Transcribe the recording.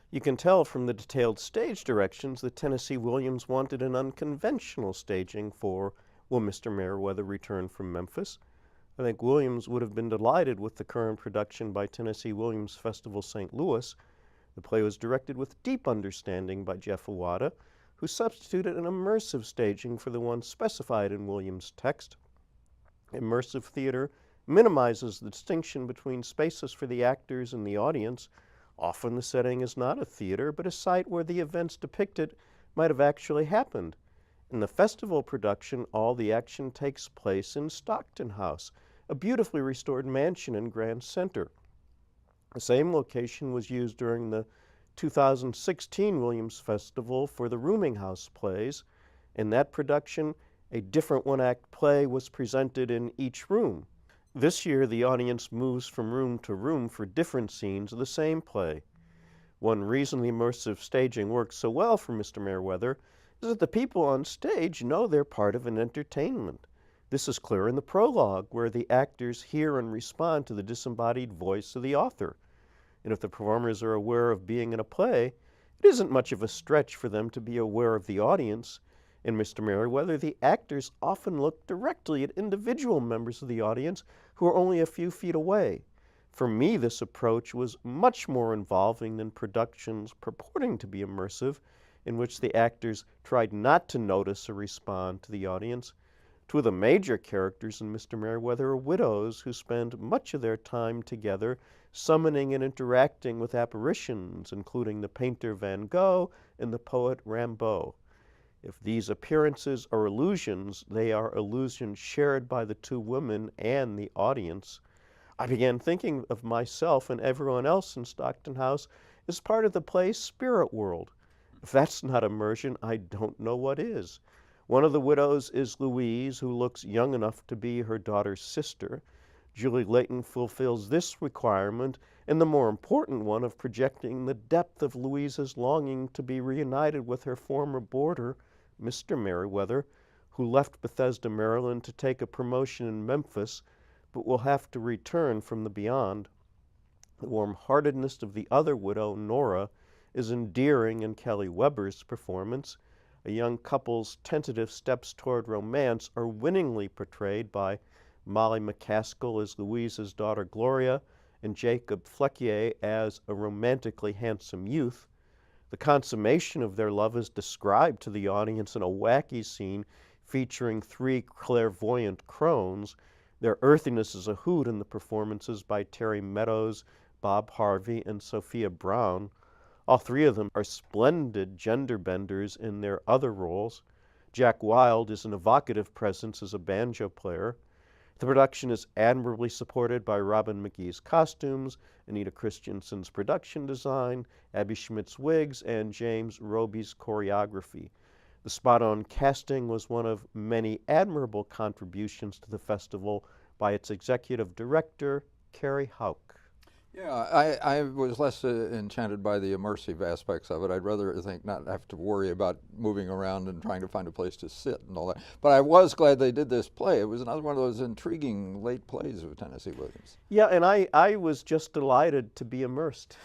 You can tell from the detailed stage directions that Tennessee Williams wanted an unconventional staging for Will Mr. Merriwether Return from Memphis. I think Williams would have been delighted with the current production by Tennessee Williams Festival St. Louis. The play was directed with deep understanding by Jef Awada, who substituted an immersive staging for the one specified in Williams' text. Immersive theater minimizes the distinction between spaces for the actors and the audience. Often the setting is not a theater, but a site where the events depicted might have actually happened. In the festival production, all the action takes place in Stockton House, a beautifully restored mansion in Grand Center. The same location was used during the 2016 Williams Festival for the Rooming House plays. In that production, a different one-act play was presented in each room. This year, the audience moves from room to room for different scenes of the same play. One reason the immersive staging works so well for Mr. Merriwether is that the people on stage know they're part of an entertainment. This is clear in the prologue, where the actors hear and respond to the disembodied voice of the author. And if the performers are aware of being in a play, it isn't much of a stretch for them to be aware of the audience. In Mr. Merriwether, the actors often look directly at individual members of the audience who are only a few feet away. For me, this approach was much more involving than productions purporting to be immersive, in which the actors tried not to notice or respond to the audience. Two of the major characters in Mr. Merriwether are widows who spend much of their time together summoning and interacting with apparitions, including the painter Van Gogh and the poet Rimbaud. If these appearances are illusions, they are illusions shared by the two women and the audience. I began thinking of myself and everyone else in Stockton House as part of the play's spirit world. If that's not immersion, I don't know what is. One of the widows is Louise, who looks young enough to be her daughter's sister. Julie Layton fulfills this requirement, and the more important one of projecting the depth of Louise's longing to be reunited with her former boarder, Mr. Merriwether, who left Bethesda, Maryland to take a promotion in Memphis, but will have to return from the beyond. The warm-heartedness of the other widow, Nora, is endearing in Kelly Weber's performance. A young couple's tentative steps toward romance are winningly portrayed by Molly McCaskill as Louise's daughter Gloria and Jacob Flequier as a romantically handsome youth. The consummation of their love is described to the audience in a wacky scene featuring three clairvoyant crones. Their earthiness is a hoot in the performances by Terry Meadows, Bob Harvey, and Sophia Brown. All three of them are splendid gender benders in their other roles. Jack Wilde is an evocative presence as a banjo player. The production is admirably supported by Robin McGee's costumes, Anita Christensen's production design, Abby Schmidt's wigs, and James Roby's choreography. The spot-on casting was one of many admirable contributions to the festival by its executive director, Carrie Hauck. Yeah, I was less enchanted by the immersive aspects of it. I'd rather not have to worry about moving around and trying to find a place to sit and all that. But I was glad they did this play. It was another one of those intriguing late plays of Tennessee Williams. Yeah, and I was just delighted to be immersed.